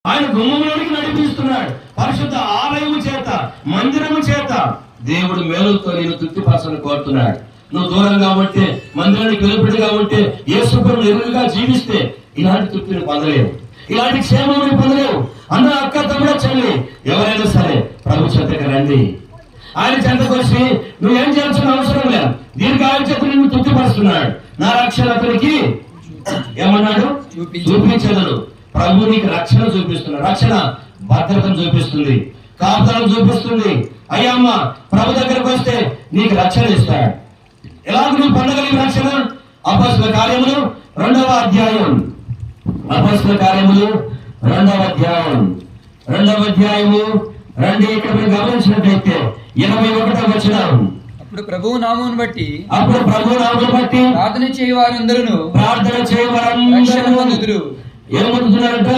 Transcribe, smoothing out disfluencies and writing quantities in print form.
ఆయన గుమ్మంలోనికి నడిపిస్తున్నాడు. పరిశుద్ధ ఆలయము చేత, మందిరము చేత దేవుడు మేలుతో నేను తృప్తిపరచని కోరుతున్నాడు. నువ్వు దూరంగా ఉంటే, మందిరానికి వెలుపడిగా ఉంటే, యేసుప్రభువును ఎదురుగా జీవిస్తే ఇలాంటి తృప్తిని పొందలేవు, ఇలాంటి క్షేమాన్ని పొందలేవు. అన్న, అక్క, తమ్ముడు, చెల్లి ఎవరైనా సరే ప్రభు చెంతకు రండి. ఆయన చెంతకు వచ్చి నువ్వేం చేయాల్సిన అవసరం లేదు. దీర్ఘాయువు చేత నిన్ను తృప్తిపరుస్తున్నాడు. నా రక్షణ అతనికి ఏమన్నాడు? చూపించదను. ప్రభు నీకు రక్షణ చూపిస్తున్నాడు. రక్షణ భద్రతను చూపిస్తుంది, కాపుదలను చూపిస్తుంది. అయ్యమ్మ, ప్రభు దగ్గరకు వస్తే నీకు రక్షణ ఇస్తాడు. ఎలాగ నువ్వు పొందగలిగిన రక్షణ? అపొస్తలుల కార్యములు 2వ అధ్యాయం. అపొస్తలుల కార్యములు 2వ అధ్యాయం. 2వ అధ్యాయము రండి. ఇక్కడ మీరు గమనించినట్లయితే 21వ వచనం. అప్పుడు ప్రభువు నామమును బట్టి ప్రార్థన చేయవారందరూ రక్షణ పొందుదురు. ఏమవుతున్నారంట?